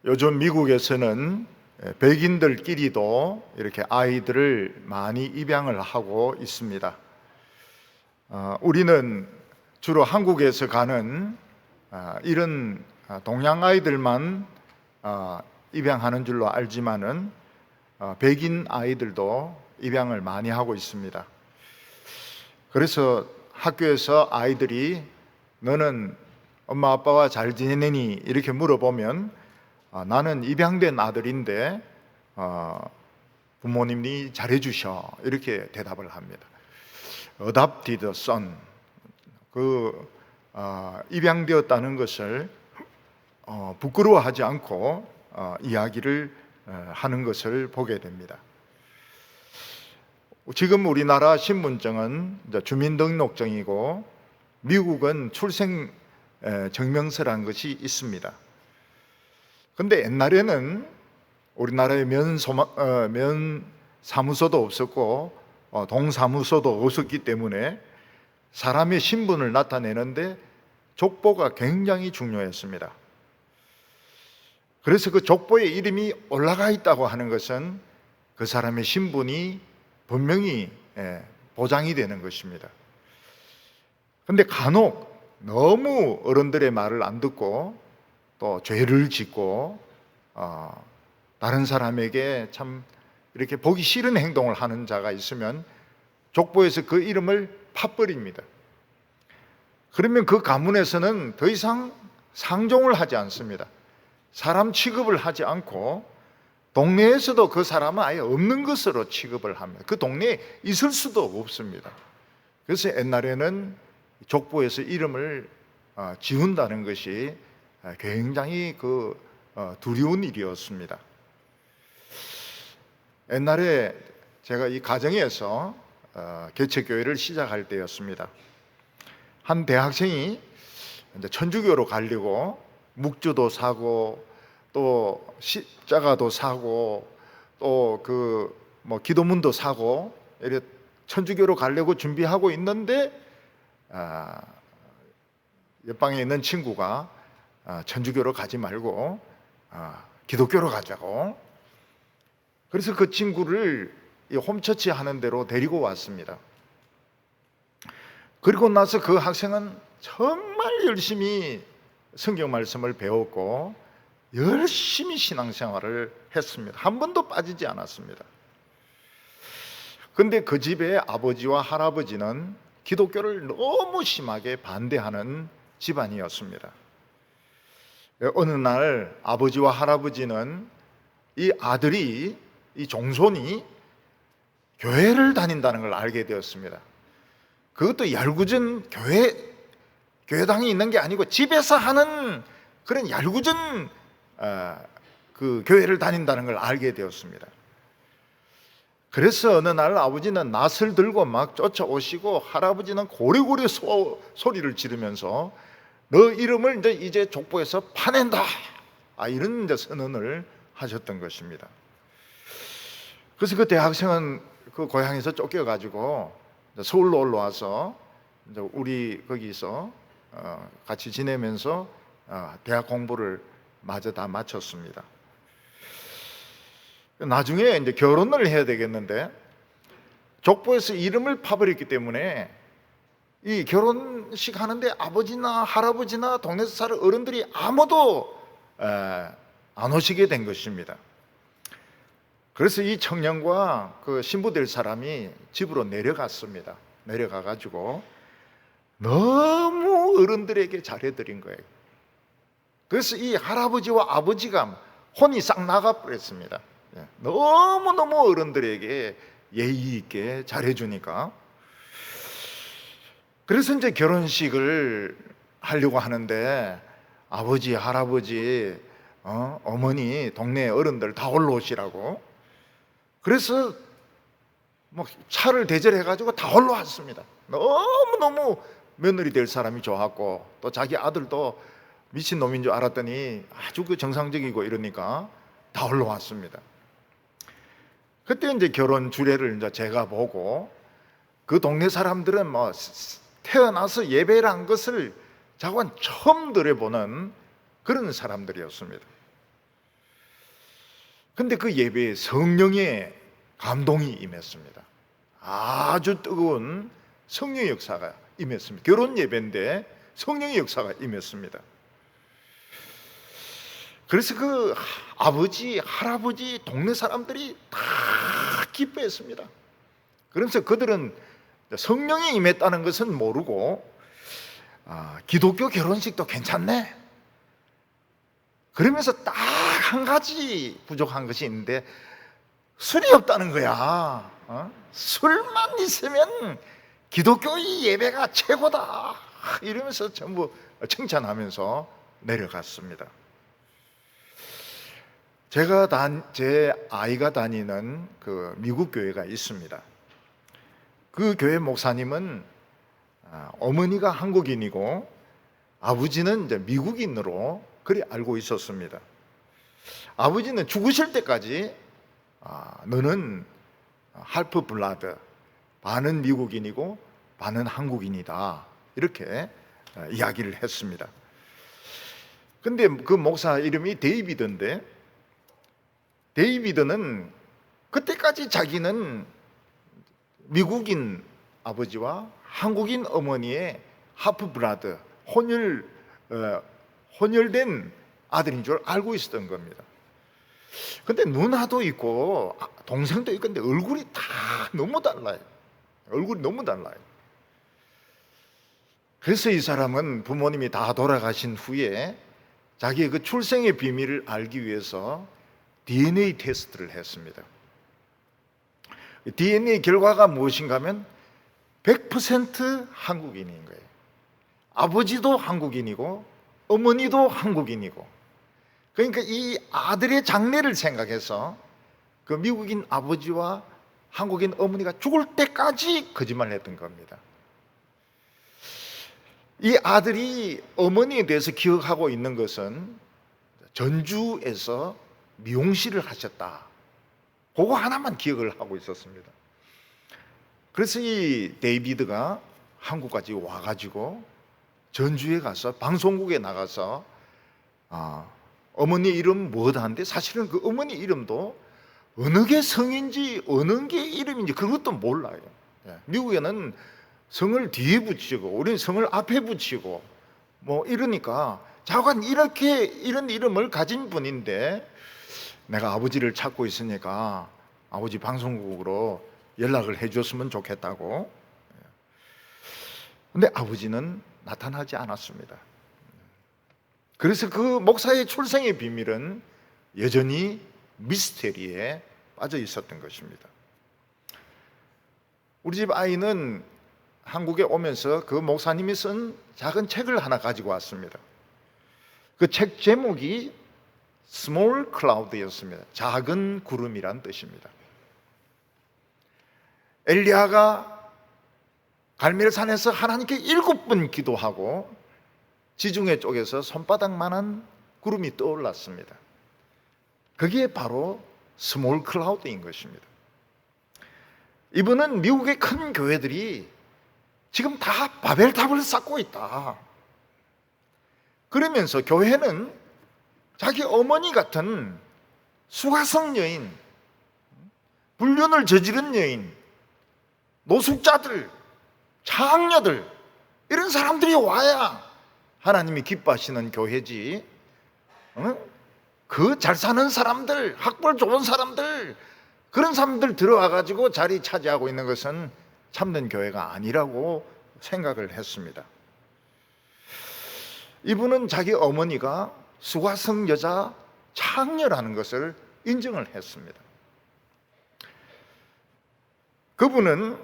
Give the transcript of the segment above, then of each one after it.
요즘 미국에서는 백인들끼리도 이렇게 아이들을 많이 입양을 하고 있습니다. 우리는 주로 한국에서 가는 이런 동양 아이들만 입양하는 줄로 알지만은 백인 아이들도 입양을 많이 하고 있습니다. 그래서 학교에서 아이들이 너는 엄마 아빠와 잘 지내니? 이렇게 물어보면 나는 입양된 아들인데 부모님이 잘해주셔, 이렇게 대답을 합니다. Adopted son, 입양되었다는 것을 부끄러워하지 않고 이야기를 하는 것을 보게 됩니다. 지금 우리나라 신분증은 주민등록증이고 미국은 출생 증명서라는 것이 있습니다. 근데 옛날에는 우리나라에 면사무소도 없었고 동사무소도 없었기 때문에 사람의 신분을 나타내는데 족보가 굉장히 중요했습니다. 그래서 그 족보에 이름이 올라가 있다고 하는 것은 그 사람의 신분이 분명히 보장이 되는 것입니다. 근데 간혹 너무 어른들의 말을 안 듣고 또 죄를 짓고 다른 사람에게 참 이렇게 보기 싫은 행동을 하는 자가 있으면 족보에서 그 이름을 파버립니다. 그러면 그 가문에서는 더 이상 상종을 하지 않습니다. 사람 취급을 하지 않고 동네에서도 그 사람은 아예 없는 것으로 취급을 합니다. 그 동네에 있을 수도 없습니다. 그래서 옛날에는 족보에서 이름을 지운다는 것이 굉장히 두려운 일이었습니다. 옛날에 제가 이 가정에서 개척교회를 시작할 때였습니다. 한 대학생이 천주교로 가려고 묵주도 사고 또 십자가도 사고 또 기도문도 사고 이렇게 천주교로 가려고 준비하고 있는데 옆방에 있는 친구가 천주교로 가지 말고 기독교로 가자고. 그래서 그 친구를 홈처치 하는 데로 데리고 왔습니다. 그리고 나서 그 학생은 정말 열심히 성경 말씀을 배웠고 열심히 신앙생활을 했습니다. 한 번도 빠지지 않았습니다. 그런데 그 집의 아버지와 할아버지는 기독교를 너무 심하게 반대하는 집안이었습니다. 어느 날 아버지와 할아버지는 이 아들이, 이 종손이 교회를 다닌다는 걸 알게 되었습니다. 그것도 얄궂은 교회당이 있는 게 아니고 집에서 하는 그런 얄궂은 그 교회를 다닌다는 걸 알게 되었습니다. 그래서 어느 날 아버지는 낫을 들고 막 쫓아오시고 할아버지는 고래고래 소리를 지르면서 너 이름을 이제 족보에서 파낸다, 이런 선언을 하셨던 것입니다. 그래서 그 대학생은 그 고향에서 쫓겨가지고 서울로 올라와서 우리 거기서 같이 지내면서 대학 공부를 마저 다 마쳤습니다. 나중에 이제 결혼을 해야 되겠는데 족보에서 이름을 파버렸기 때문에 이 결혼식 하는데 아버지나 할아버지나 동네에서 사는 어른들이 아무도 안 오시게 된 것입니다. 그래서 이 청년과 그 신부 될 사람이 집으로 내려갔습니다. 내려가가지고 너무 어른들에게 잘해드린 거예요. 그래서 이 할아버지와 아버지가 혼이 싹 나가버렸습니다. 너무너무 어른들에게 예의 있게 잘해주니까. 그래서 이제 결혼식을 하려고 하는데 아버지, 할아버지, 어머니, 동네 어른들 다 올라오시라고. 그래서 차를 대절해가지고 다 올라왔습니다. 너무너무 며느리 될 사람이 좋았고 또 자기 아들도 미친놈인 줄 알았더니 아주 정상적이고 이러니까 다 올라왔습니다. 그때 이제 결혼 주례를 이제 제가 보고 그 동네 사람들은 태어나서 예배를 한 것을 자관 처음 들어보는 그런 사람들이었습니다. 근데 그 예배에 성령의 감동이 임했습니다. 아주 뜨거운 성령의 역사가 임했습니다. 결혼 예배인데 성령의 역사가 임했습니다. 그래서 그 아버지, 할아버지, 동네 사람들이 다 기뻐했습니다. 그러면서 그들은 성령이 임했다는 것은 모르고 기독교 결혼식도 괜찮네. 그러면서 딱 한 가지 부족한 것이 있는데 술이 없다는 거야. 술만 있으면 기독교의 예배가 최고다. 이러면서 전부 칭찬하면서 내려갔습니다. 제 아이가 다니는 그 미국 교회가 있습니다. 그 교회 목사님은 어머니가 한국인이고 아버지는 이제 미국인으로 그리 알고 있었습니다. 아버지는 죽으실 때까지 너는 할프 블라드, 반은 미국인이고 반은 한국인이다, 이렇게 이야기를 했습니다. 근데 그 목사 이름이 데이비드인데, 데이비드는 그때까지 자기는 미국인 아버지와 한국인 어머니의 하프 브라더, 혼혈된 아들인 줄 알고 있었던 겁니다. 근데 누나도 있고 동생도 있고, 근데 얼굴이 다 너무 달라요. 얼굴이 너무 달라요. 그래서 이 사람은 부모님이 다 돌아가신 후에 자기의 그 출생의 비밀을 알기 위해서 DNA 테스트를 했습니다. DNA 결과가 무엇인가 하면 100% 한국인인 거예요. 아버지도 한국인이고 어머니도 한국인이고. 그러니까 이 아들의 장래를 생각해서 그 미국인 아버지와 한국인 어머니가 죽을 때까지 거짓말을 했던 겁니다. 이 아들이 어머니에 대해서 기억하고 있는 것은 전주에서 미용실을 하셨다, 그거 하나만 기억을 하고 있었습니다. 그래서 이 데이비드가 한국까지 와가지고 전주에 가서 방송국에 나가서 어머니 이름 뭐다 하는데, 사실은 그 어머니 이름도 어느 게 성인지 어느 게 이름인지 그것도 몰라요. 미국에는 성을 뒤에 붙이고 우리는 성을 앞에 붙이고 뭐 이러니까 자관 이렇게 이런 이름을 가진 분인데, 내가 아버지를 찾고 있으니까 아버지 방송국으로 연락을 해줬으면 좋겠다고. 근데 아버지는 나타나지 않았습니다. 그래서 그 목사의 출생의 비밀은 여전히 미스테리에 빠져 있었던 것입니다. 우리 집 아이는 한국에 오면서 그 목사님이 쓴 작은 책을 하나 가지고 왔습니다. 그 책 제목이 Small Cloud였습니다. 작은 구름이란 뜻입니다. 엘리야가 갈멜산에서 하나님께 7번 기도하고 지중해 쪽에서 손바닥만한 구름이 떠올랐습니다. 그게 바로 스몰 클라우드인 것입니다. 이분은 미국의 큰 교회들이 지금 다 바벨탑을 쌓고 있다. 그러면서 교회는 자기 어머니 같은 수가성 여인, 불륜을 저지른 여인, 노숙자들, 장녀들, 이런 사람들이 와야 하나님이 기뻐하시는 교회지. 그 잘 사는 사람들, 학벌 좋은 사람들, 그런 사람들 들어와가지고 자리 차지하고 있는 것은 참된 교회가 아니라고 생각을 했습니다. 이분은 자기 어머니가 수가성 여자 창녀라는 것을 인정을 했습니다. 그분은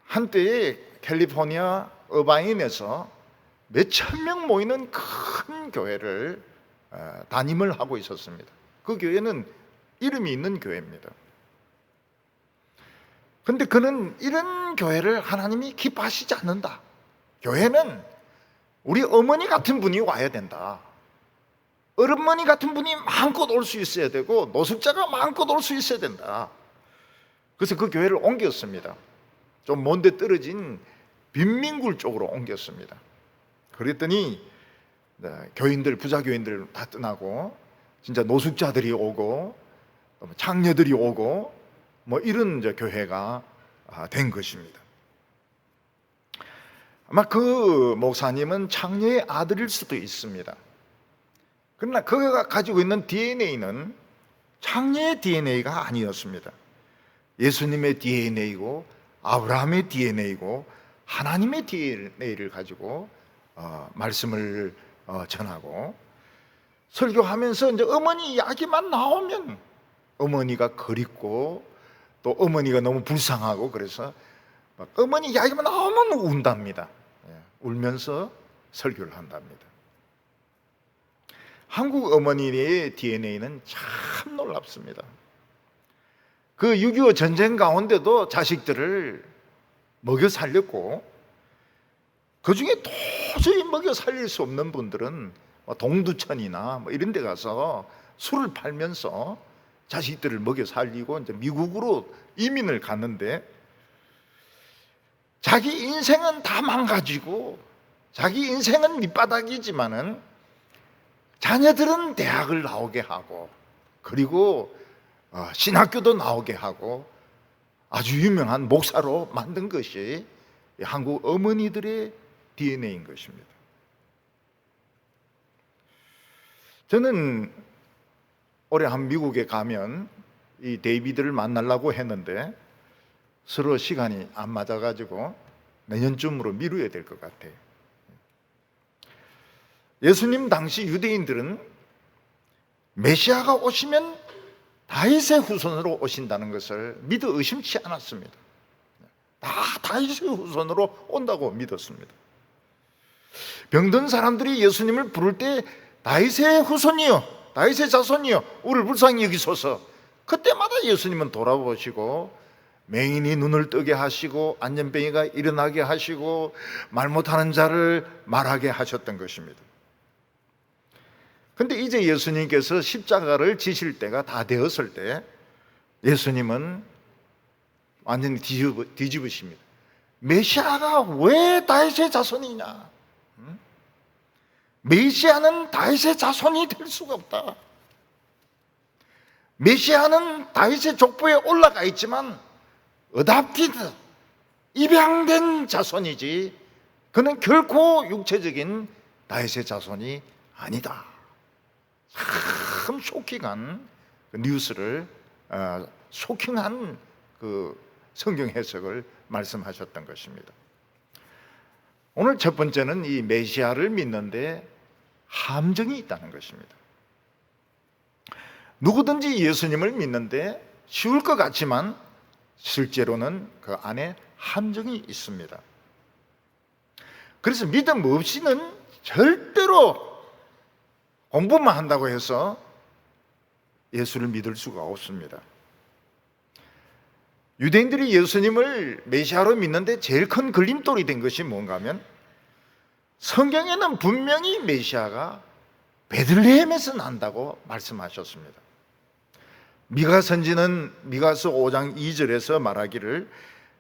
한때에 캘리포니아 어바인에서 몇천 명 모이는 큰 교회를 담임을 하고 있었습니다. 그 교회는 이름이 있는 교회입니다. 그런데 그는 이런 교회를 하나님이 기뻐하시지 않는다. 교회는 우리 어머니 같은 분이 와야 된다. 어머니 같은 분이 마음껏 올 수 있어야 되고 노숙자가 마음껏 올 수 있어야 된다. 그래서 그 교회를 옮겼습니다. 좀 먼데 떨어진 빈민굴 쪽으로 옮겼습니다. 그랬더니 교인들, 부자 교인들 다 떠나고 진짜 노숙자들이 오고 장녀들이 오고 이런 교회가 된 것입니다. 아마 그 목사님은 장녀의 아들일 수도 있습니다. 그러나 그가 가지고 있는 DNA는 장녀의 DNA가 아니었습니다. 예수님의 DNA이고 아브라함의 DNA이고 하나님의 DNA를 가지고 말씀을 전하고 설교하면서 이제 어머니 이야기만 나오면 어머니가 그립고 또 어머니가 너무 불쌍하고 그래서 어머니 이야기만 나오면 운답니다. 울면서 설교를 한답니다. 한국 어머니의 DNA는 참 놀랍습니다. 그 6.25 전쟁 가운데도 자식들을 먹여 살렸고 그 중에 도저히 먹여 살릴 수 없는 분들은 동두천이나 이런 데 가서 술을 팔면서 자식들을 먹여 살리고 이제 미국으로 이민을 갔는데 자기 인생은 다 망가지고 자기 인생은 밑바닥이지만은 자녀들은 대학을 나오게 하고 그리고 신학교도 나오게 하고 아주 유명한 목사로 만든 것이 한국 어머니들의 DNA인 것입니다. 저는 올해 한 미국에 가면 이 데이비드를 만나려고 했는데 서로 시간이 안 맞아가지고 내년쯤으로 미루어야 될 것 같아요. 예수님 당시 유대인들은 메시아가 오시면 다윗의 후손으로 오신다는 것을 믿어 의심치 않았습니다. 다 다윗의 후손으로 온다고 믿었습니다. 병든 사람들이 예수님을 부를 때 다윗의 후손이요, 다윗의 자손이요, 우리를 불쌍히 여기소서. 그때마다 예수님은 돌아보시고 맹인이 눈을 뜨게 하시고 안전병이가 일어나게 하시고 말 못하는 자를 말하게 하셨던 것입니다. 근데 이제 예수님께서 십자가를 지실 때가 다 되었을 때 예수님은 완전히 뒤집으십니다. 메시아가 왜 다윗의 자손이냐? 메시아는 다윗의 자손이 될 수가 없다. 메시아는 다윗의 족보에 올라가 있지만 어답티드, 입양된 자손이지 그는 결코 육체적인 다윗의 자손이 아니다. 참 쇼킹한 뉴스를 쇼킹한 그 성경 해석을 말씀하셨던 것입니다. 오늘 첫 번째는 이 메시아를 믿는데 함정이 있다는 것입니다. 누구든지 예수님을 믿는데 쉬울 것 같지만 실제로는 그 안에 함정이 있습니다. 그래서 믿음 없이는 절대로 공부만 한다고 해서 예수를 믿을 수가 없습니다. 유대인들이 예수님을 메시아로 믿는데 제일 큰 걸림돌이 된 것이 뭔가 하면 성경에는 분명히 메시아가 베들레헴에서 난다고 말씀하셨습니다. 미가 선지는 미가서 5장 2절에서 말하기를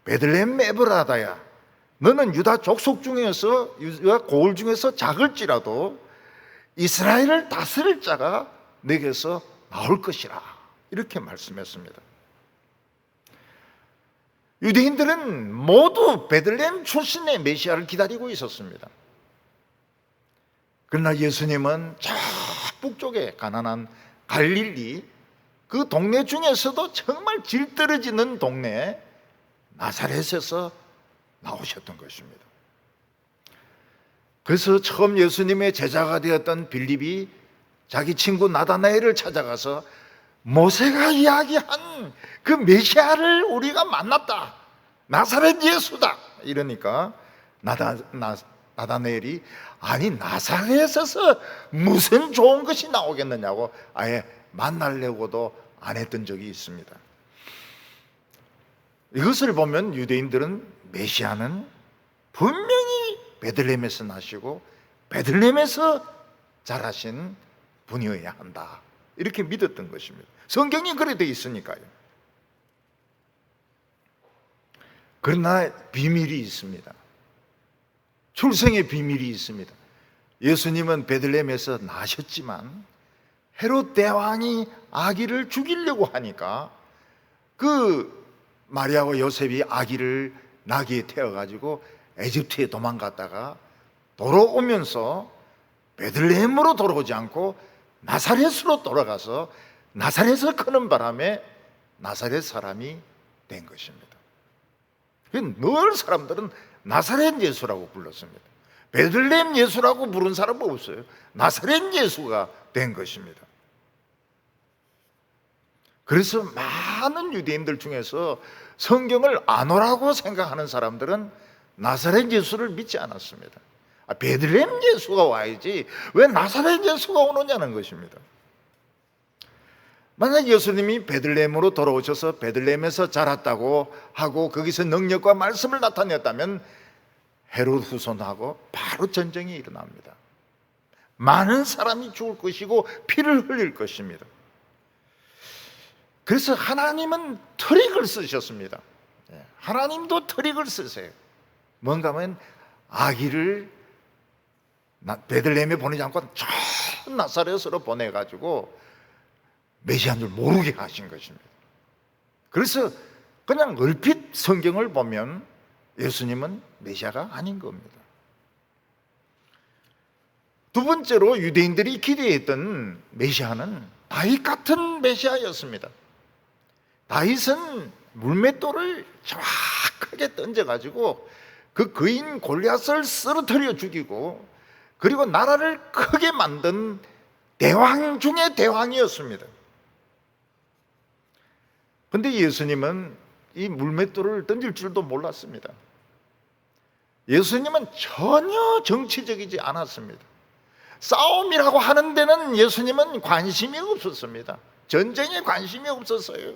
베들레헴 에브라다야, 너는 유다 족속 중에서 유다 고을 중에서 작을지라도 이스라엘을 다스릴 자가 내게서 나올 것이라, 이렇게 말씀했습니다. 유대인들은 모두 베들레헴 출신의 메시아를 기다리고 있었습니다. 그러나 예수님은 저 북쪽에 가난한 갈릴리 그 동네 중에서도 정말 질 떨어지는 동네 나사렛에서 나오셨던 것입니다. 그래서 처음 예수님의 제자가 되었던 빌립이 자기 친구 나다나엘을 찾아가서 모세가 이야기한 그 메시아를 우리가 만났다, 나사렛 예수다, 이러니까 나다나엘이 아니 나사렛에서 무슨 좋은 것이 나오겠느냐고 아예 만나려고도 안 했던 적이 있습니다. 이것을 보면 유대인들은 메시아는 분명히 베들레헴에서 나시고 베들레헴에서 자라신 분이어야 한다, 이렇게 믿었던 것입니다. 성경이 그래 되어 있으니까요. 그러나 비밀이 있습니다. 출생의 비밀이 있습니다. 예수님은 베들레헴에서 나셨지만 헤롯 대왕이 아기를 죽이려고 하니까 그 마리아와 요셉이 아기를 나귀에 태워가지고 에집트에 도망갔다가 돌아오면서 베들레헴으로 돌아오지 않고 나사렛으로 돌아가서 나사렛에서 크는 바람에 나사렛 사람이 된 것입니다. 늘 사람들은 나사렛 예수라고 불렀습니다. 베들레헴 예수라고 부른 사람은 없어요. 나사렛 예수가 된 것입니다. 그래서 많은 유대인들 중에서 성경을 안 오라고 생각하는 사람들은 나사렛 예수를 믿지 않았습니다. 베들레헴 예수가 와야지 왜 나사렛 예수가 오느냐는 것입니다. 만약 예수님이 베들레헴으로 돌아오셔서 베들레헴에서 자랐다고 하고 거기서 능력과 말씀을 나타냈다면 헤롯 후손하고 바로 전쟁이 일어납니다. 많은 사람이 죽을 것이고 피를 흘릴 것입니다. 그래서 하나님은 트릭을 쓰셨습니다. 하나님도 트릭을 쓰세요. 뭔가 하면 아기를 베들레헴에 보내지 않고 저 나사렛으로 보내가지고 메시아인 줄 모르게 하신 것입니다. 그래서 그냥 얼핏 성경을 보면 예수님은 메시아가 아닌 겁니다. 두 번째로 유대인들이 기대했던 메시아는 다윗 같은 메시아였습니다. 다윗은 물맷돌을 정확하게 던져가지고 그 거인 골리앗을 쓰러뜨려 죽이고 그리고 나라를 크게 만든 대왕 중의 대왕이었습니다. 그런데 예수님은 이 물맷돌을 던질 줄도 몰랐습니다. 예수님은 전혀 정치적이지 않았습니다. 싸움이라고 하는 데는 예수님은 관심이 없었습니다. 전쟁에 관심이 없었어요.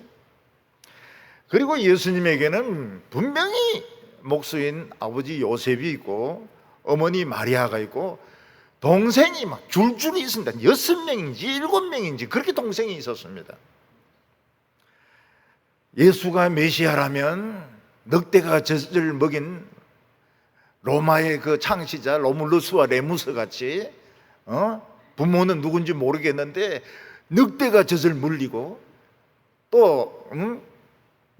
그리고 예수님에게는 분명히 목수인 아버지 요셉이 있고 어머니 마리아가 있고 동생이 막 줄줄이 있습니다. 6명인지 7명인지 그렇게 동생이 있었습니다. 예수가 메시아라면 늑대가 젖을 먹인 로마의 그 창시자 로물루스와 레무스 같이 부모는 누군지 모르겠는데 늑대가 젖을 물리고 또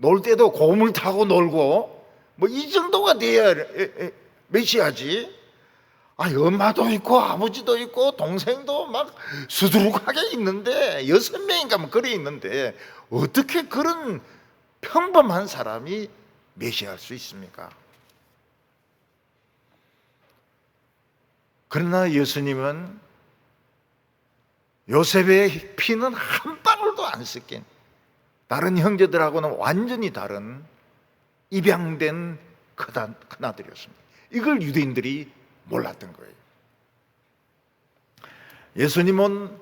놀 때도 고물 타고 놀고 뭐 이 정도가 돼야 메시아지. 엄마도 있고 아버지도 있고 동생도 막 수두룩하게 있는데 6명인가 뭐 그래 있는데 어떻게 그런 평범한 사람이 메시아일 수 있습니까? 그러나 예수님은 요셉의 피는 한 방울도 안 섞인 다른 형제들하고는 완전히 다른 입양된 큰아들이었습니다. 이걸 유대인들이 몰랐던 거예요. 예수님은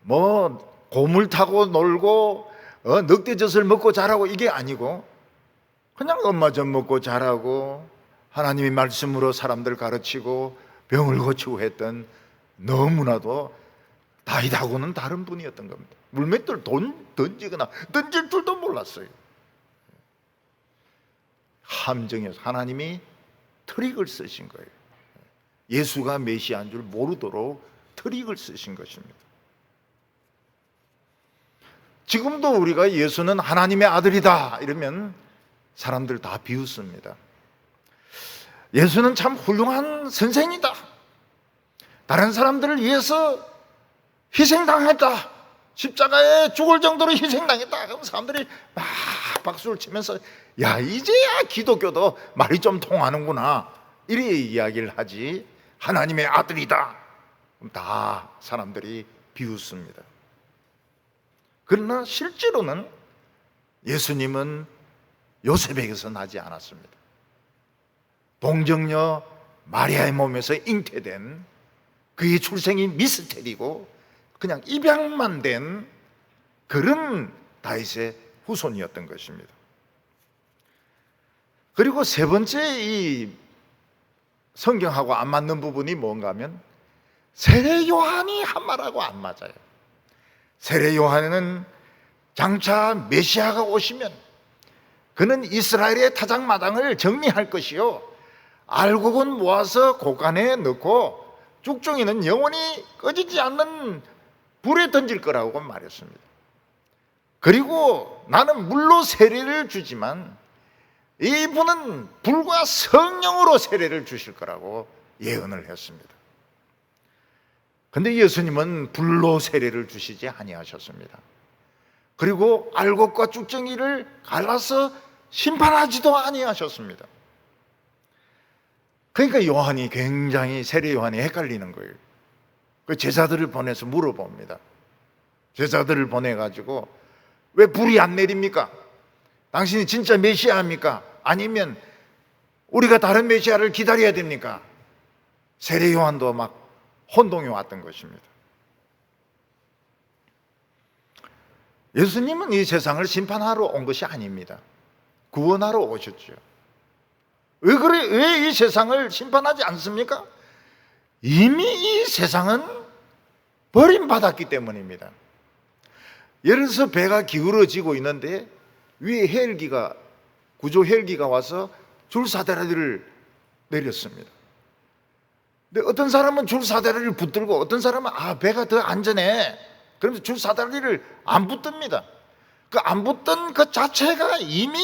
뭐 고물 타고 놀고 늑대젖을 먹고 자라고 이게 아니고 그냥 엄마젖 먹고 자라고 하나님의 말씀으로 사람들 가르치고 병을 고치고 했던 너무나도 다윗하고는 다른 분이었던 겁니다. 물맷돌 던지거나 던질 줄도 몰랐어요. 함정에서 하나님이 트릭을 쓰신 거예요. 예수가 메시아인 줄 모르도록 트릭을 쓰신 것입니다. 지금도 우리가 예수는 하나님의 아들이다 이러면 사람들 다 비웃습니다. 예수는 참 훌륭한 선생이다. 다른 사람들을 위해서 희생당했다. 십자가에 죽을 정도로 희생당했다. 그럼 사람들이 막 박수를 치면서 야 이제야 기독교도 말이 좀 통하는구나 이렇게 이야기를 하지 하나님의 아들이다. 그럼 다 사람들이 비웃습니다. 그러나 실제로는 예수님은 요셉에게서 나지 않았습니다. 동정녀 마리아의 몸에서 잉태된 그의 출생이 미스테리고 그냥 입양만 된 그런 다윗의 후손이었던 것입니다. 그리고 세 번째 이 성경하고 안 맞는 부분이 뭔가 하면 세례 요한이 한 말하고 안 맞아요. 세례 요한은 장차 메시아가 오시면 그는 이스라엘의 타작마당을 정리할 것이요 알곡은 모아서 곡간에 넣고 쭉종이는 영원히 꺼지지 않는 불에 던질 거라고 말했습니다. 그리고 나는 물로 세례를 주지만 이분은 불과 성령으로 세례를 주실 거라고 예언을 했습니다. 근데 예수님은 불로 세례를 주시지 아니하셨습니다. 그리고 알곡과 쭉정이를 갈라서 심판하지도 아니하셨습니다. 그러니까 요한이 굉장히 세례 요한이 헷갈리는 거예요. 그 제자들을 보내서 물어봅니다. 제자들을 보내가지고 왜 불이 안 내립니까? 당신이 진짜 메시아입니까? 아니면 우리가 다른 메시아를 기다려야 됩니까? 세례 요한도 막 혼동이 왔던 것입니다. 예수님은 이 세상을 심판하러 온 것이 아닙니다. 구원하러 오셨죠. 왜 이 세상을 심판하지 않습니까? 이미 이 세상은 버림받았기 때문입니다. 예를 들어서 배가 기울어지고 있는데 위에 헬기가, 구조 헬기가 와서 줄사다리를 내렸습니다. 근데 어떤 사람은 줄사다리를 붙들고 어떤 사람은 배가 더 안전해, 그러면서 줄사다리를 안 붙듭니다. 그 안 붙던 그 자체가 이미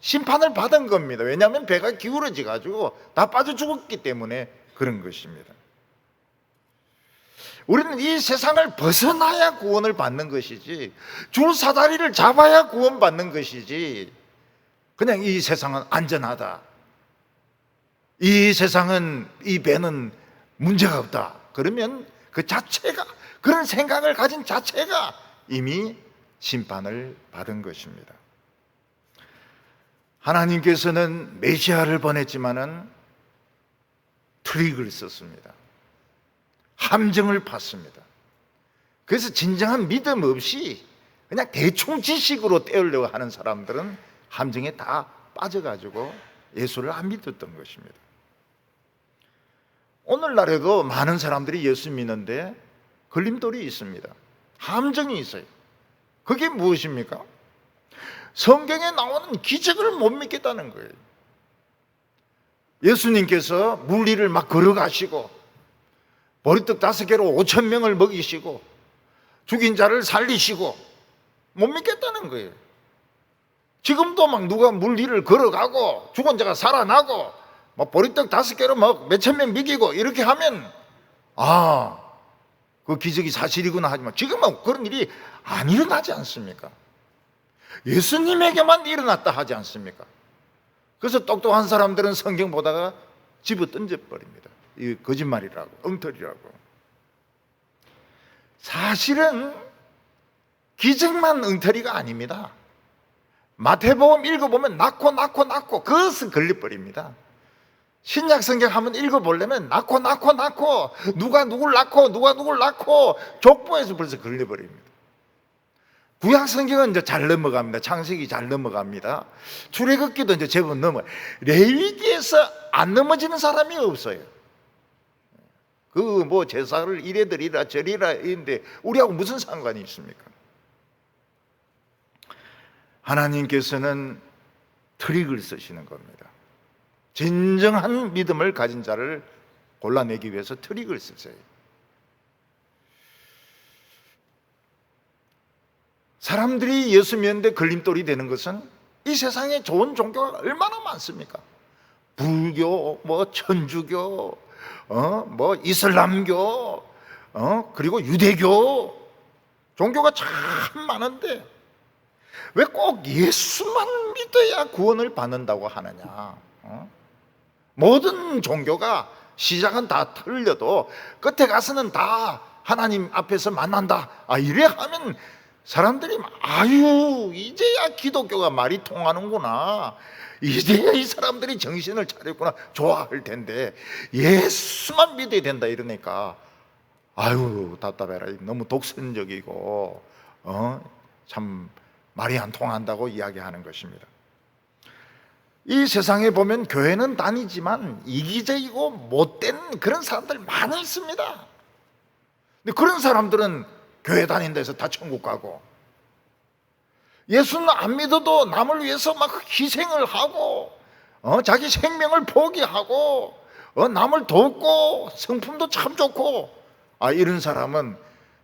심판을 받은 겁니다. 왜냐하면 배가 기울어져 가지고 다 빠져 죽었기 때문에 그런 것입니다. 우리는 이 세상을 벗어나야 구원을 받는 것이지, 줄사다리를 잡아야 구원받는 것이지, 그냥 이 세상은 안전하다, 이 세상은, 이 배는 문제가 없다, 그러면 그 자체가, 그런 생각을 가진 자체가 이미 심판을 받은 것입니다. 하나님께서는 메시아를 보냈지만은 트릭을 썼습니다. 함정을 팠습니다. 그래서 진정한 믿음 없이 그냥 대충 지식으로 때우려고 하는 사람들은 함정에 다 빠져가지고 예수를 안 믿었던 것입니다. 오늘날에도 많은 사람들이 예수 믿는데 걸림돌이 있습니다. 함정이 있어요. 그게 무엇입니까? 성경에 나오는 기적을 못 믿겠다는 거예요. 예수님께서 물 위를 막 걸어가시고 보리떡 5개로 5,000명을 먹이시고 죽인 자를 살리시고 못 믿겠다는 거예요. 지금도 막 누가 물 위를 걸어가고 죽은 자가 살아나고 막 보리떡 5개로 막 몇천 명 먹이고 이렇게 하면 그 기적이 사실이구나 하지만 지금은 그런 일이 안 일어나지 않습니까? 예수님에게만 일어났다 하지 않습니까? 그래서 똑똑한 사람들은 성경 보다가 집어 던져버립니다. 이 거짓말이라고, 엉터리라고. 사실은 기적만 엉터리가 아닙니다. 마태복음 읽어보면 낳고 그것은 걸려버립니다. 신약 성경 한번 읽어보려면 낳고 누가 누굴 낳고 족보에서 벌써 걸려버립니다. 구약 성경은 이제 잘 넘어갑니다. 창세기 잘 넘어갑니다. 출애굽기도 이제 제법 레위기에서 안 넘어지는 사람이 없어요. 그 뭐 제사를 이래 드리라 저리라 이런데 우리하고 무슨 상관이 있습니까? 하나님께서는 트릭을 쓰시는 겁니다. 진정한 믿음을 가진 자를 골라내기 위해서 트릭을 쓰세요. 사람들이 예수 믿는데 걸림돌이 되는 것은 이 세상에 좋은 종교가 얼마나 많습니까? 불교, 뭐 천주교, 뭐 이슬람교, 그리고 유대교, 종교가 참 많은데 왜 꼭 예수만 믿어야 구원을 받는다고 하느냐? 모든 종교가 시작은 다 틀려도 끝에 가서는 다 하나님 앞에서 만난다. 이래 하면 사람들이 이제야 기독교가 말이 통하는구나, 이제야 이 사람들이 정신을 차렸구나 좋아할 텐데 예수만 믿어야 된다 이러니까 답답해라, 너무 독선적이고 참 말이 안 통한다고 이야기하는 것입니다. 이 세상에 보면 교회는 다니지만 이기적이고 못된 그런 사람들 많이 있습니다. 근데 그런 사람들은 교회 다닌 데서 다 천국 가고, 예수는 안 믿어도 남을 위해서 막 희생을 하고 자기 생명을 포기하고 남을 돕고 성품도 참 좋고 이런 사람은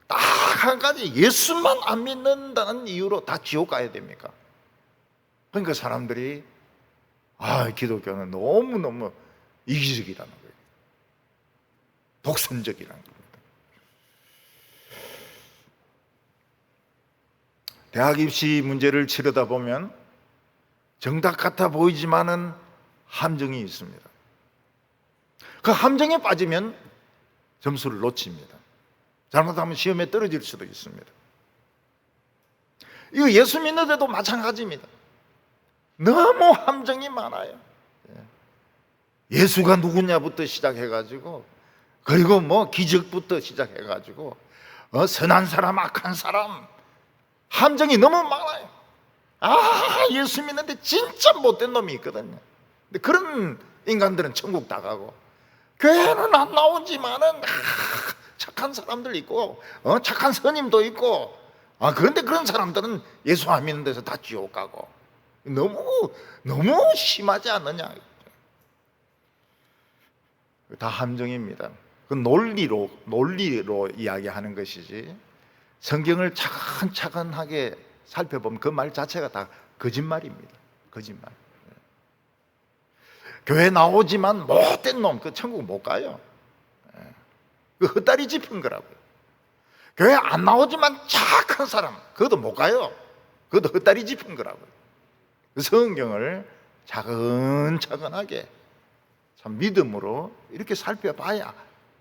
딱 한 가지, 예수만 안 믿는다는 이유로 다 지옥 가야 됩니까? 그러니까 사람들이 기독교는 너무너무 이기적이라는 거예요. 독선적이라는 겁니다. 대학 입시 문제를 치르다 보면 정답 같아 보이지만은 함정이 있습니다. 그 함정에 빠지면 점수를 놓칩니다. 잘못하면 시험에 떨어질 수도 있습니다. 이거 예수 믿는데도 마찬가지입니다. 너무 함정이 많아요. 예수가 누구냐부터 시작해가지고, 그리고 뭐 기적부터 시작해가지고, 선한 사람, 악한 사람, 함정이 너무 많아요. 예수 믿는데 진짜 못된 놈이 있거든요. 근데 그런 인간들은 천국 다 가고, 교회는 안 나오지만은 착한 사람들 있고, 착한 스님도 있고, 그런데 그런 사람들은 예수 안 믿는 데서 다 지옥 가고, 너무 심하지 않느냐. 다 함정입니다. 그 논리로 이야기하는 것이지, 성경을 차근차근하게 살펴보면 그 말 자체가 다 거짓말입니다. 거짓말. 교회 나오지만 못된 놈, 그 천국 못 가요. 그 헛다리 짚은 거라고요. 교회 안 나오지만 착한 사람, 그것도 못 가요. 그것도 헛다리 짚은 거라고요. 그 성경을 차근차근하게 참 믿음으로 이렇게 살펴봐야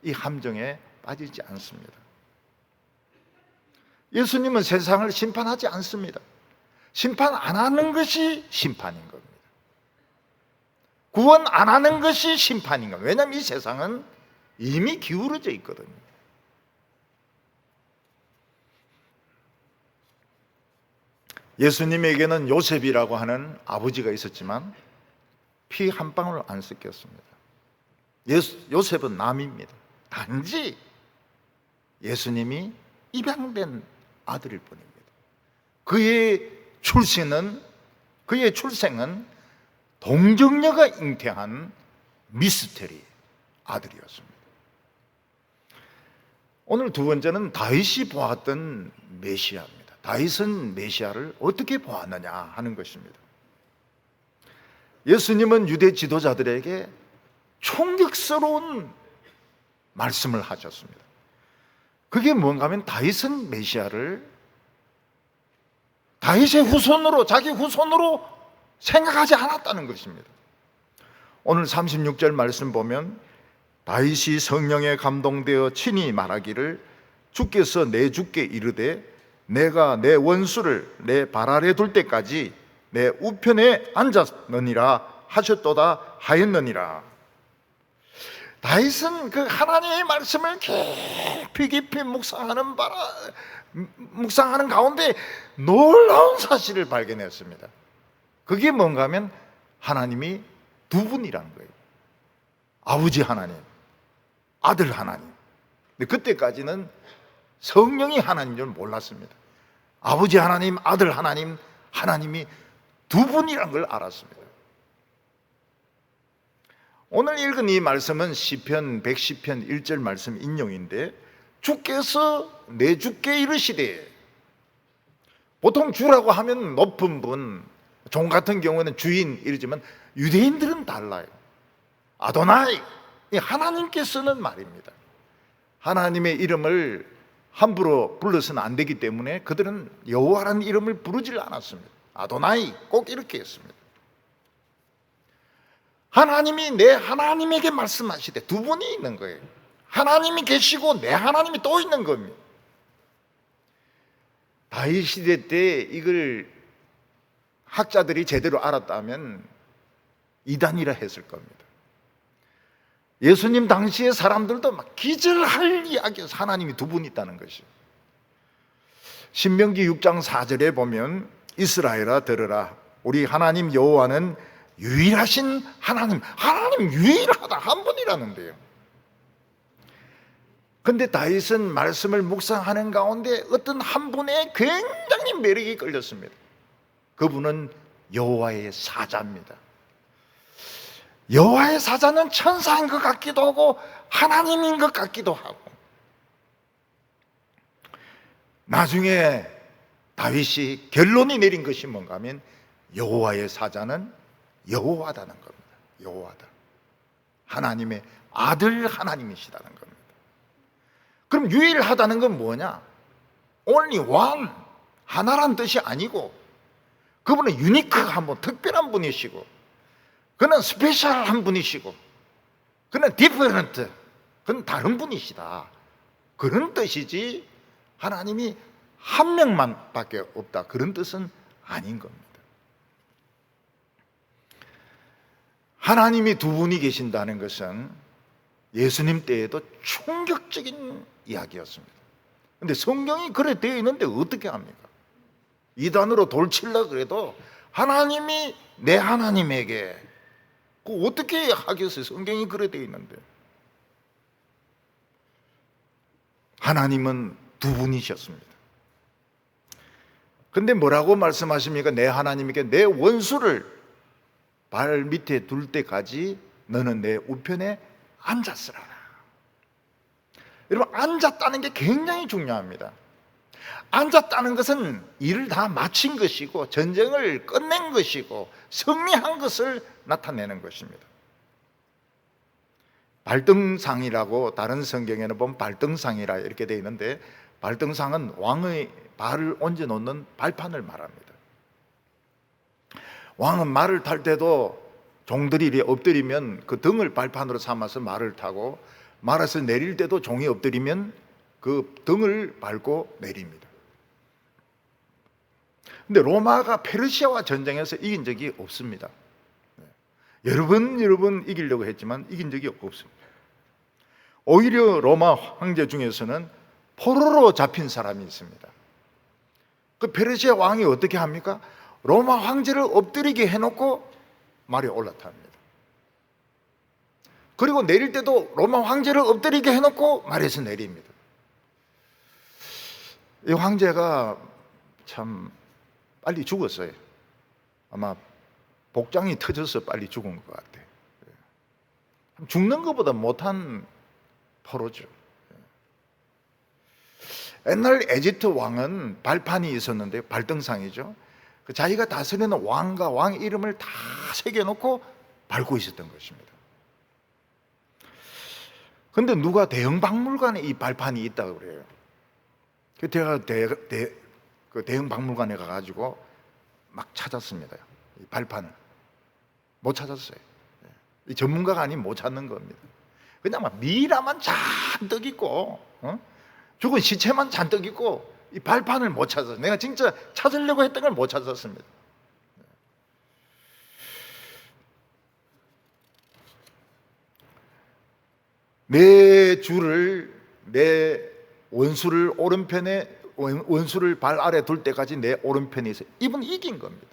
이 함정에 빠지지 않습니다. 예수님은 세상을 심판하지 않습니다. 심판 안 하는 것이 심판인 겁니다. 구원 안 하는 것이 심판인 겁니다. 왜냐하면 이 세상은 이미 기울어져 있거든요. 예수님에게는 요셉이라고 하는 아버지가 있었지만 피 한 방울 안 섞였습니다. 요셉은 남입니다. 단지 예수님이 입양된 아들일 뿐입니다. 그의 출생은 동정녀가 잉태한 미스테리 아들이었습니다. 오늘 두 번째는 다윗이 보았던 메시아입니다. 다윗은 메시아를 어떻게 보았느냐 하는 것입니다. 예수님은 유대 지도자들에게 충격스러운 말씀을 하셨습니다. 그게 뭔가 하면 다윗은 메시아를 다윗의 후손으로, 자기 후손으로 생각하지 않았다는 것입니다. 오늘 36절 말씀 보면 다윗이 성령에 감동되어 친히 말하기를 주께서 내 주께 이르되 내가 내 원수를 내 발 아래 둘 때까지 내 우편에 앉았느니라 하셨도다 하였느니라. 다윗은 그 하나님의 말씀을 깊이 묵상하는 가운데 놀라운 사실을 발견했습니다. 그게 뭔가 하면 하나님이 두 분이라는 거예요. 아버지 하나님, 아들 하나님. 근데 그때까지는 성령이 하나님인 줄 몰랐습니다. 아버지 하나님, 아들 하나님, 하나님이 두 분이라는 걸 알았습니다. 오늘 읽은 이 말씀은 시편 110편 1절 말씀 인용인데, 주께서 내 주께 이르시되, 보통 주라고 하면 높은 분, 종 같은 경우는 주인 이러지만 유대인들은 달라요. 아도나이, 하나님께 쓰는 말입니다. 하나님의 이름을 함부로 불러서는 안 되기 때문에 그들은 여호와라는 이름을 부르질 않았습니다. 아도나이 꼭 이렇게 했습니다. 하나님이 내 하나님에게 말씀하시되, 두 분이 있는 거예요. 하나님이 계시고 내 하나님이 또 있는 겁니다. 다윗 시대 때 이걸 학자들이 제대로 알았다면 이단이라 했을 겁니다. 예수님 당시의 사람들도 막 기절할 이야기에서 하나님이 두 분 있다는 것이요. 신명기 6장 4절에 보면 이스라엘아 들으라, 우리 하나님 여호와는 유일하신 하나님 유일하다, 한 분이라는데요. 근데 다윗은 말씀을 묵상하는 가운데 어떤 한 분의 굉장히 매력이 끌렸습니다. 그분은 여호와의 사자입니다. 여호와의 사자는 천사인 것 같기도 하고 하나님인 것 같기도 하고, 나중에 다윗이 결론이 내린 것이 뭔가 하면 여호와의 사자는 여호와다는 겁니다. 여호와다. 하나님의 아들 하나님이시다는 겁니다. 그럼 유일하다는 건 뭐냐? only one, 하나란 뜻이 아니고 그분은 유니크한 분, 특별한 분이시고 그는 스페셜한 분이시고 그는 디퍼런트, 그는 다른 분이시다, 그런 뜻이지 하나님이 한 명만 밖에 없다, 그런 뜻은 아닌 겁니다. 하나님이 두 분이 계신다는 것은 예수님 때에도 충격적인 이야기였습니다. 그런데 성경이 그래 되어 있는데 어떻게 합니까? 이단으로 돌치려고 그래도 하나님이 내 하나님에게 그 어떻게 하겠어요? 성경이 그래 되어 있는데. 하나님은 두 분이셨습니다. 근데 뭐라고 말씀하십니까? 내 하나님에게 내 원수를 발 밑에 둘 때까지 너는 내 우편에 앉았으라. 여러분, 앉았다는 게 굉장히 중요합니다. 앉았다는 것은 일을 다 마친 것이고 전쟁을 끝낸 것이고 승리한 것을 나타내는 것입니다. 발등상이라고 다른 성경에는 보면 발등상이라 이렇게 되어 있는데, 발등상은 왕의 발을 얹어 놓는 발판을 말합니다. 왕은 말을 탈 때도 종들이 이렇게 엎드리면 그 등을 발판으로 삼아서 말을 타고, 말에서 내릴 때도 종이 엎드리면 그 등을 밟고 내립니다. 근데 로마가 페르시아와 전쟁에서 이긴 적이 없습니다. 여러 번 이기려고 했지만 이긴 적이 없습니다. 오히려 로마 황제 중에서는 포로로 잡힌 사람이 있습니다. 그 페르시아 왕이 어떻게 합니까? 로마 황제를 엎드리게 해놓고 말에 올라탑니다. 그리고 내릴 때도 로마 황제를 엎드리게 해놓고 말에서 내립니다. 이 황제가 참 빨리 죽었어요. 아마 복장이 터져서 빨리 죽은 것 같아요. 죽는 것보다 못한 포로죠. 옛날 에집트 왕은 발판이 있었는데, 발등상이죠. 그 자기가 다스리는 왕과 왕 이름을 다 새겨놓고 밟고 있었던 것입니다. 그런데 누가 대형 박물관에 이 발판이 있다고 그래요. 제가 그 대형 박물관에 가가지고 막 찾았습니다. 이 발판을 못 찾았어요. 이 전문가가 아니면 못 찾는 겁니다. 그냥 막 미라만 잔뜩 있고, 죽은 시체만 잔뜩 있고, 이 발판을 못 찾았어요. 내가 진짜 찾으려고 했던 걸 못 찾았습니다. 내 주를, 내 원수를 오른편에, 원수를 발 아래 둘 때까지 내 오른편에 있어요. 이분 이긴 겁니다.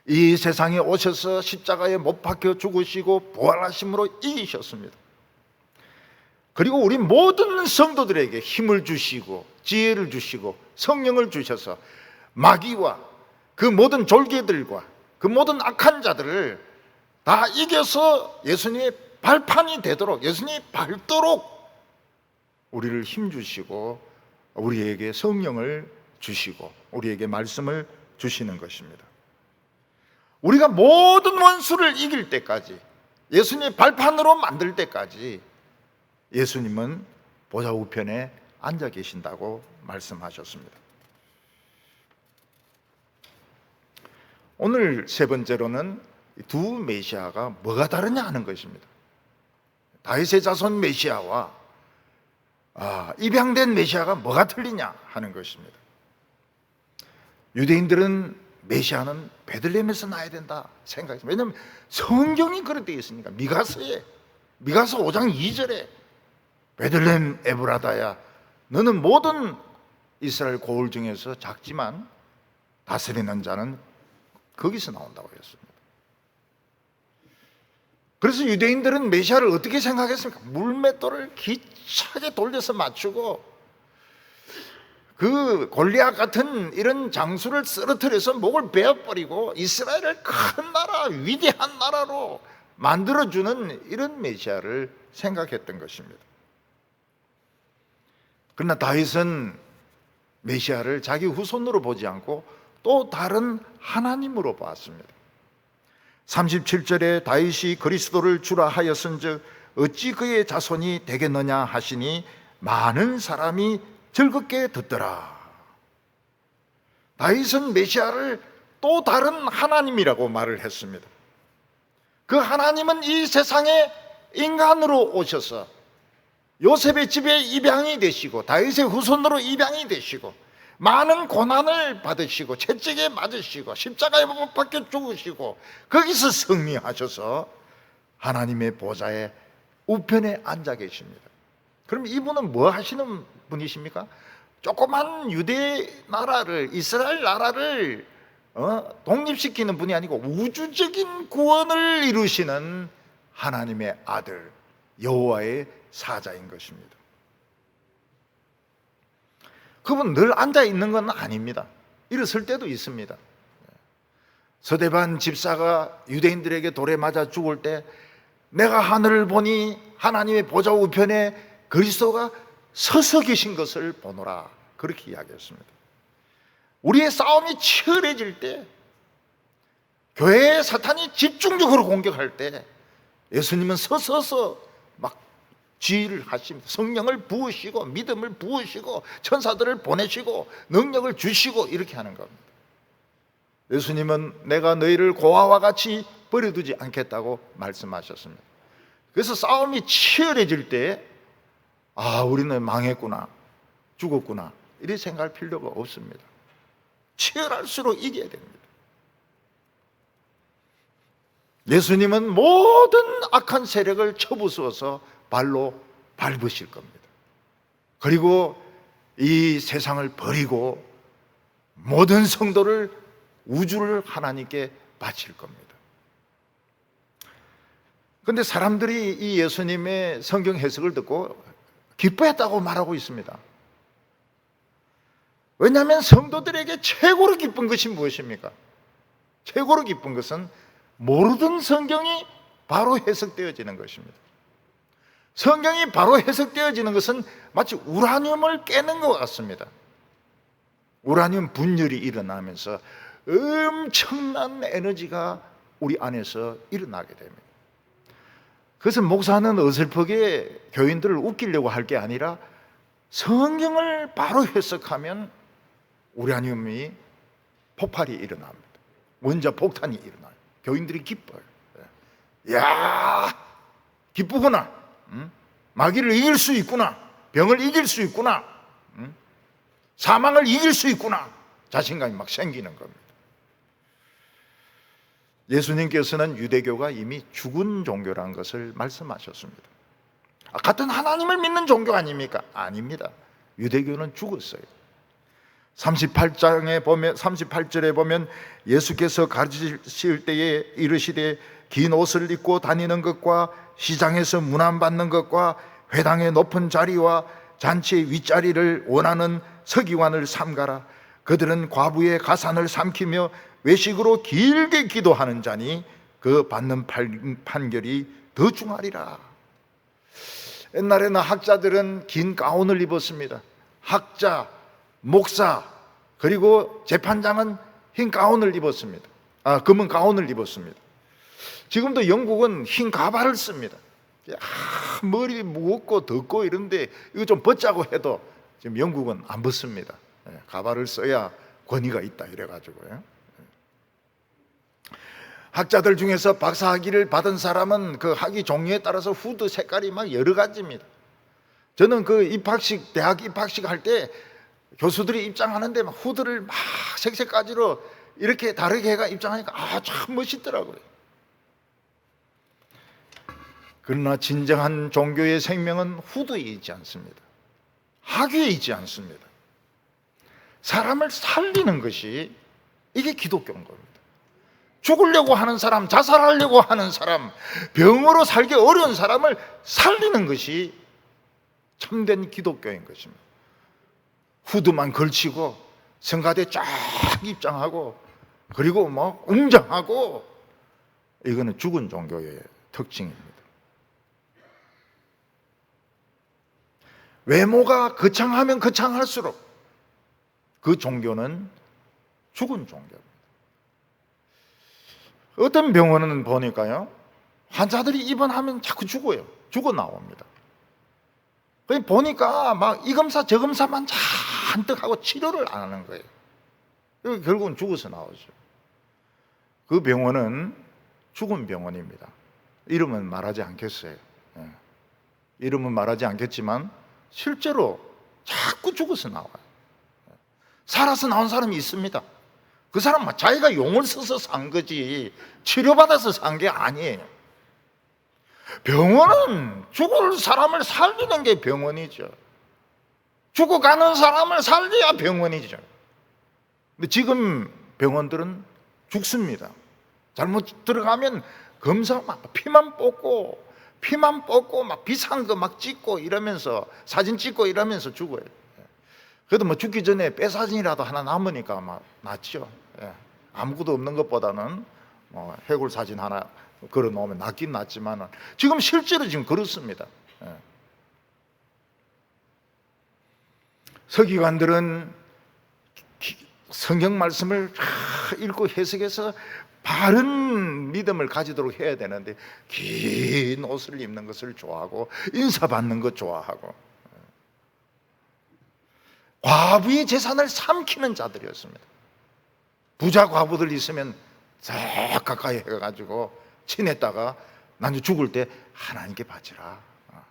이 세상에 오셔서 십자가에 못 박혀 죽으시고 부활하심으로 이기셨습니다. 그리고 우리 모든 성도들에게 힘을 주시고 지혜를 주시고 성령을 주셔서 마귀와 그 모든 졸개들과 그 모든 악한 자들을 다 이겨서 예수님의 발판이 되도록, 예수님이 밟도록 우리를 힘주시고 우리에게 성령을 주시고 우리에게 말씀을 주시는 것입니다. 우리가 모든 원수를 이길 때까지, 예수님의 발판으로 만들 때까지 예수님은 보좌 우편에 앉아 계신다고 말씀하셨습니다. 오늘 세 번째로는 두 메시아가 뭐가 다르냐 하는 것입니다. 다윗의 자손 메시아와 입양된 메시아가 뭐가 틀리냐 하는 것입니다. 유대인들은 메시아는 베들레헴에서 나야 된다 생각했습니다. 왜냐하면 성경이 그렇게 되어 있으니까. 미가서 5장 2절에 베들레헴 에브라다야, 너는 모든 이스라엘 고을 중에서 작지만 다스리는 자는 거기서 나온다고 했습니다. 그래서 유대인들은 메시아를 어떻게 생각했습니까? 물맷돌을 기차게 돌려서 맞추고 그 골리앗 같은 이런 장수를 쓰러뜨려서 목을 베어버리고 이스라엘을 큰 나라, 위대한 나라로 만들어주는 이런 메시아를 생각했던 것입니다. 그러나 다윗은 메시아를 자기 후손으로 보지 않고 또 다른 하나님으로 보았습니다. 37절에 다윗이 그리스도를 주라 하였은즉 어찌 그의 자손이 되겠느냐 하시니 많은 사람이 즐겁게 듣더라. 다윗은 메시아를 또 다른 하나님이라고 말을 했습니다. 그 하나님은 이 세상에 인간으로 오셔서 요셉의 집에 입양이 되시고 다윗의 후손으로 입양이 되시고 많은 고난을 받으시고 채찍에 맞으시고 십자가에 못 박혀 죽으시고 거기서 승리하셔서 하나님의 보좌에 우편에 앉아 계십니다. 그럼 이분은 뭐 하시는 분이십니까? 조그만 유대 나라를, 이스라엘 나라를 독립시키는 분이 아니고 우주적인 구원을 이루시는 하나님의 아들 여호와의 사자인 것입니다. 그분 늘 앉아 있는 건 아닙니다. 일어설 때도 있습니다. 서대반 집사가 유대인들에게 돌에 맞아 죽을 때 내가 하늘을 보니 하나님의 보좌 우편에 그리스도가 서서 계신 것을 보노라, 그렇게 이야기했습니다. 우리의 싸움이 치열해질 때, 교회에 사탄이 집중적으로 공격할 때 예수님은 서서서 막 지휘를 하십니다. 성령을 부으시고 믿음을 부으시고 천사들을 보내시고 능력을 주시고 이렇게 하는 겁니다. 예수님은 내가 너희를 고아와 같이 버려두지 않겠다고 말씀하셨습니다. 그래서 싸움이 치열해질 때 우리는 망했구나, 죽었구나 이렇게 생각할 필요가 없습니다. 치열할수록 이겨야 됩니다. 예수님은 모든 악한 세력을 쳐부수어서 발로 밟으실 겁니다. 그리고 이 세상을 버리고 모든 성도를, 우주를 하나님께 바칠 겁니다. 그런데 사람들이 이 예수님의 성경 해석을 듣고 기뻐했다고 말하고 있습니다. 왜냐하면 성도들에게 최고로 기쁜 것이 무엇입니까? 최고로 기쁜 것은 모르던 성경이 바로 해석되어지는 것입니다. 성경이 바로 해석되어지는 것은 마치 우라늄을 깨는 것 같습니다. 우라늄 분열이 일어나면서 엄청난 에너지가 우리 안에서 일어나게 됩니다. 그래서 목사는 어설프게 교인들을 웃기려고 할 게 아니라 성경을 바로 해석하면 우라늄이 폭발이 일어납니다. 원자 폭탄이 일어나요. 교인들이 기뻐요. 야, 기쁘구나. 마귀를 이길 수 있구나. 병을 이길 수 있구나. 사망을 이길 수 있구나. 자신감이 막 생기는 겁니다. 예수님께서는 유대교가 이미 죽은 종교라는 것을 말씀하셨습니다. 같은 하나님을 믿는 종교 아닙니까? 아닙니다. 유대교는 죽었어요. 38절에 보면 예수께서 가르치실 때에 이르시되 긴 옷을 입고 다니는 것과 시장에서 문안받는 것과 회당의 높은 자리와 잔치의 윗자리를 원하는 서기관을 삼가라. 그들은 과부의 가산을 삼키며 외식으로 길게 기도하는 자니 그 받는 판결이 더 중하리라. 옛날에는 학자들은 긴 가운을 입었습니다. 학자, 목사, 그리고 재판장은 흰 가운을 입었습니다. 검은 가운을 입었습니다. 지금도 영국은 흰 가발을 씁니다. 머리 무겁고 덥고 이런데 이거 좀 벗자고 해도 지금 영국은 안 벗습니다. 가발을 써야 권위가 있다 이래가지고요. 학자들 중에서 박사학위를 받은 사람은 그 학위 종류에 따라서 후드 색깔이 막 여러 가지입니다. 저는 그 대학 입학식 할 때 교수들이 입장하는데 막 후드를 막 색색까지로 이렇게 다르게 해가 입장하니까 참 멋있더라고요. 그러나 진정한 종교의 생명은 후드에 있지 않습니다. 학위에 있지 않습니다. 사람을 살리는 것이 이게 기독교인 겁니다. 죽으려고 하는 사람, 자살하려고 하는 사람, 병으로 살기 어려운 사람을 살리는 것이 참된 기독교인 것입니다. 후드만 걸치고 성가대 쫙 입장하고 그리고 뭐 웅장하고 이거는 죽은 종교의 특징입니다. 외모가 거창하면 거창할수록 그 종교는 죽은 종교입니다. 어떤 병원은 보니까요, 환자들이 입원하면 자꾸 죽어요. 죽어 나옵니다. 그러니까 보니까 막 이 검사 저 검사만 잔뜩 하고 치료를 안 하는 거예요. 그리고 결국은 죽어서 나오죠. 그 병원은 죽은 병원입니다. 이름은 말하지 않겠어요. 이름은 말하지 않겠지만 실제로 자꾸 죽어서 나와요. 살아서 나온 사람이 있습니다. 그 사람은 자기가 용을 써서 산 거지 치료받아서 산 게 아니에요. 병원은 죽을 사람을 살리는 게 병원이죠. 죽어가는 사람을 살려야 병원이죠. 근데 지금 병원들은 죽습니다. 잘못 들어가면 검사 막 피만 뽑고 막 비싼 거 막 찍고 이러면서 사진 찍고 이러면서 죽어요. 그래도 뭐 죽기 전에 폐사진이라도 하나 남으니까 막 낫죠. 아무것도 없는 것보다는 뭐 해골 사진 하나 걸어 놓으면 낫긴 낫지만 지금 실제로 지금 그렇습니다. 서기관들은 성경 말씀을 읽고 해석해서 바른 믿음을 가지도록 해야 되는데 긴 옷을 입는 것을 좋아하고 인사받는 것 좋아하고 과부의 재산을 삼키는 자들이었습니다. 부자 과부들 있으면 싹 가까이 해가지고 친했다가 나중에 죽을 때 하나님께 바치라,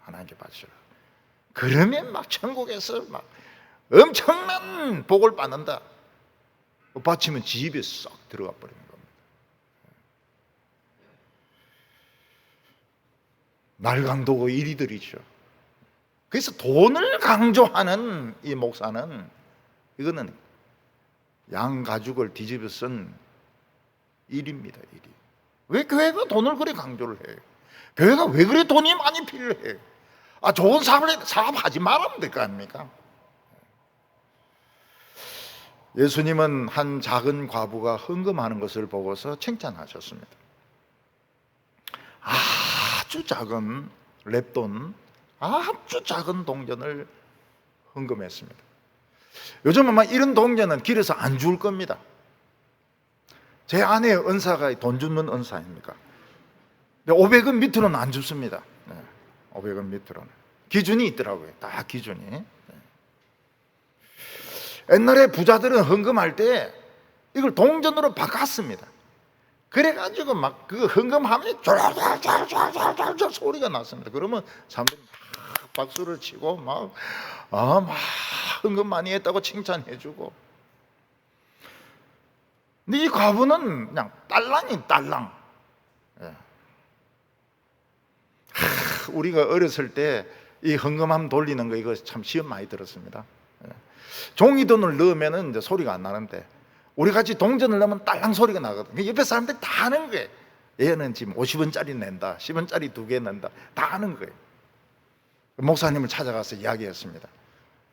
하나님께 바치라. 그러면 막 천국에서 막 엄청난 복을 받는다. 바치면 집에 쏙 들어가 버리는 겁니다. 날강도고 이리들이죠. 그래서 돈을 강조하는 이 목사는 이거는 양 가죽을 뒤집어 쓴 일입니다. 일이. 왜 교회가 돈을 그리 강조를 해요? 교회가 왜 그리 돈이 많이 필요해요? 좋은 사업하지 말하면 될 거 아닙니까? 예수님은 한 작은 과부가 헌금하는 것을 보고서 칭찬하셨습니다. 아주 작은 랩돈, 아주 작은 동전을 헌금했습니다. 요즘 아마 이런 동전은 길에서 안 줄 겁니다. 제 아내의 은사가 돈 주는 은사입니까? 500원 밑으로는 안 줍습니다. 500원 밑으로는. 기준이 있더라고요. 딱 기준이. 옛날에 부자들은 헌금할 때 이걸 동전으로 바꿨습니다. 그래가지고 막 그 헌금하면 쫄쫄쫄쫄쫄쫄 소리가 났습니다. 그러면 사람들이 막 박수를 치고 막 헌금 많이 했다고 칭찬해주고. 근데 이 과부는 그냥 딸랑. 우리가 어렸을 때 이 헌금함 돌리는 거 이거 참 시험 많이 들었습니다. 종이돈을 넣으면 이제 소리가 안 나는데 우리 같이 동전을 넣으면 딸랑 소리가 나거든요. 옆에 사람들이 다 하는 거예요. 얘는 지금 50원짜리 낸다, 10원짜리 2개 낸다, 다 하는 거예요. 목사님을 찾아가서 이야기했습니다.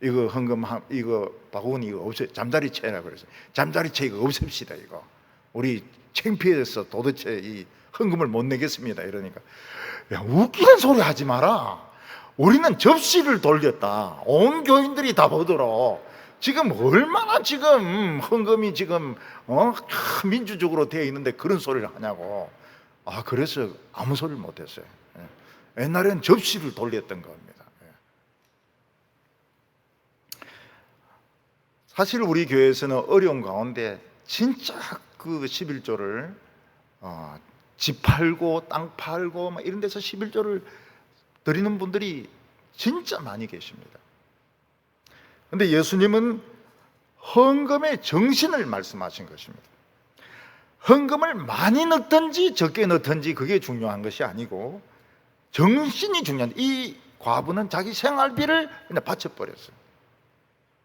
이거 헌금함, 이거 바구니 이거 없애, 잠자리채라 그랬어요. 잠자리채 이거 없앱시다 이거. 우리 창피해서 도대체 이 헌금을 못 내겠습니다. 이러니까 야, 웃기는 소리 하지 마라. 우리는 접시를 돌렸다. 온 교인들이 다 보도록 지금 얼마나 지금 헌금이 지금 민주적으로 되어 있는데 그런 소리를 하냐고. 그래서 아무 소리를 못했어요. 옛날에는 접시를 돌렸던 겁니다. 사실 우리 교회에서는 어려운 가운데 진짜 그 11조를 집 팔고 땅 팔고 막 이런 데서 11조를 드리는 분들이 진짜 많이 계십니다. 그런데 예수님은 헌금의 정신을 말씀하신 것입니다. 헌금을 많이 넣든지 적게 넣든지 그게 중요한 것이 아니고 정신이 중요한. 이 과부는 자기 생활비를 그냥 바쳐버렸어요.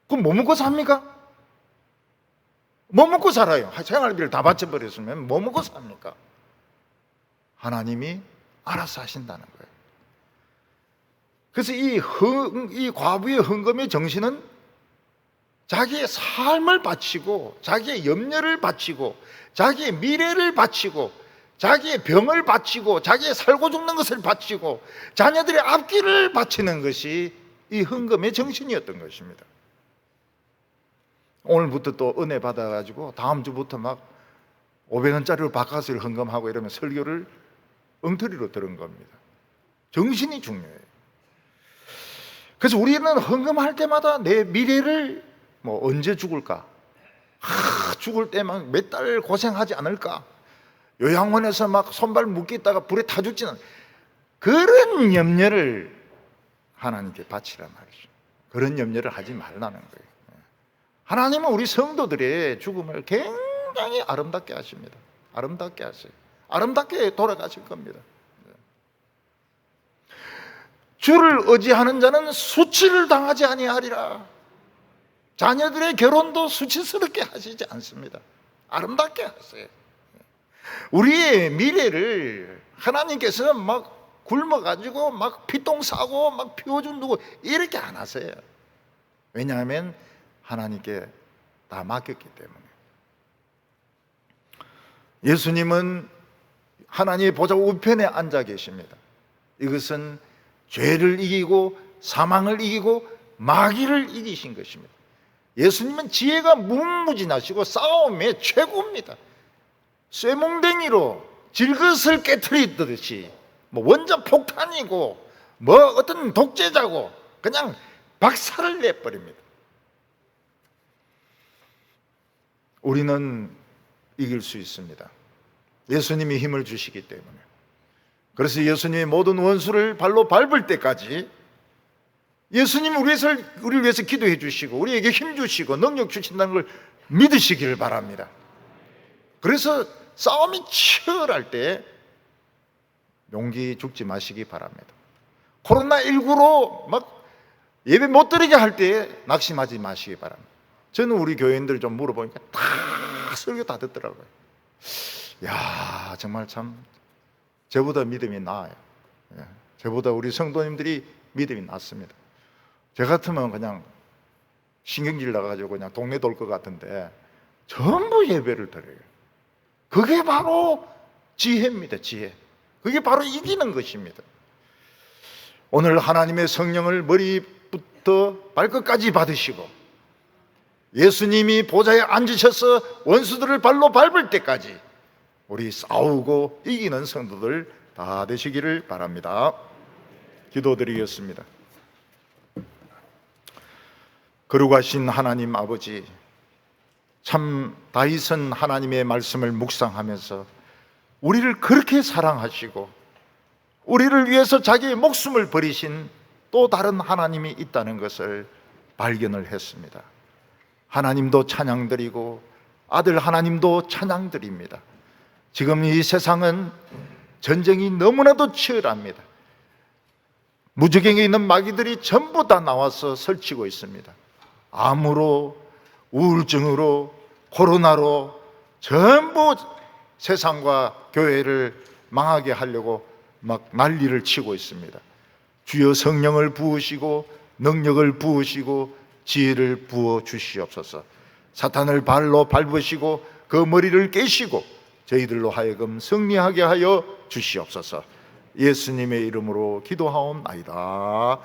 그럼 뭐 먹고 삽니까? 뭐 먹고 살아요? 생활비를 다 바쳐버렸으면 뭐 먹고 삽니까? 하나님이 알아서 하신다는 거예요. 그래서 이 과부의 헌금의 정신은 자기의 삶을 바치고 자기의 염려를 바치고 자기의 미래를 바치고 자기의 병을 바치고 자기의 살고 죽는 것을 바치고 자녀들의 앞길을 바치는 것이 이 헌금의 정신이었던 것입니다. 오늘부터 또 은혜 받아가지고 다음 주부터 막 500원짜리로 바깥을 헌금하고 이러면 설교를 엉터리로 들은 겁니다. 정신이 중요해요. 그래서 우리는 헌금할 때마다 내 미래를 언제 죽을까? 죽을 때만 몇 달 고생하지 않을까? 요양원에서 막 손발 묶였다가 불에 타 죽지는, 그런 염려를 하나님께 바치란 말이죠. 그런 염려를 하지 말라는 거예요. 하나님은 우리 성도들의 죽음을 굉장히 아름답게 하십니다. 아름답게 하세요. 아름답게 돌아가실 겁니다. 주를 의지하는 자는 수치를 당하지 아니하리라. 자녀들의 결혼도 수치스럽게 하시지 않습니다. 아름답게 하세요. 우리의 미래를 하나님께서 막 굶어가지고 막 피똥 싸고 막 피오줌 누고 이렇게 안 하세요. 왜냐하면 하나님께 다 맡겼기 때문에. 예수님은 하나님의 보좌 우편에 앉아 계십니다. 이것은 죄를 이기고 사망을 이기고 마귀를 이기신 것입니다. 예수님은 지혜가 무궁무진하시고 싸움의 최고입니다. 쇠몽댕이로 질것을 깨트리듯이 원자 폭탄이고 어떤 독재자고 그냥 박살을 내버립니다. 우리는 이길 수 있습니다. 예수님이 힘을 주시기 때문에. 그래서 예수님이 모든 원수를 발로 밟을 때까지 예수님이 우리를 위해서 기도해 주시고 우리에게 힘 주시고 능력 주신다는 걸 믿으시기를 바랍니다. 그래서 싸움이 치열할 때 용기 죽지 마시기 바랍니다. 코로나19로 막 예배 못 드리게 할 때 낙심하지 마시기 바랍니다. 저는 우리 교인들 좀 물어보니까 다 설교 다 듣더라고요. 야, 정말 참 저보다 믿음이 나아요. 저보다 우리 성도님들이 믿음이 낮습니다. 저 같으면 그냥 신경질 나가지고 그냥 동네 돌 것 같은데 전부 예배를 드려요. 그게 바로 지혜입니다. 지혜. 그게 바로 이기는 것입니다. 오늘 하나님의 성령을 머리부터 발끝까지 받으시고 예수님이 보좌에 앉으셔서 원수들을 발로 밟을 때까지 우리 싸우고 이기는 성도들 다 되시기를 바랍니다. 기도드리겠습니다. 거룩하신 하나님 아버지, 참 다윗은 하나님의 말씀을 묵상하면서 우리를 그렇게 사랑하시고 우리를 위해서 자기의 목숨을 버리신 또 다른 하나님이 있다는 것을 발견을 했습니다. 하나님도 찬양드리고 아들 하나님도 찬양드립니다. 지금 이 세상은 전쟁이 너무나도 치열합니다. 무지경에 있는 마귀들이 전부 다 나와서 설치고 있습니다. 암으로, 우울증으로, 코로나로 전부 세상과 교회를 망하게 하려고 막 난리를 치고 있습니다. 주여 성령을 부으시고 능력을 부으시고 지혜를 부어 주시옵소서. 사탄을 발로 밟으시고 그 머리를 깨시고 저희들로 하여금 승리하게 하여 주시옵소서. 예수님의 이름으로 기도하옵나이다.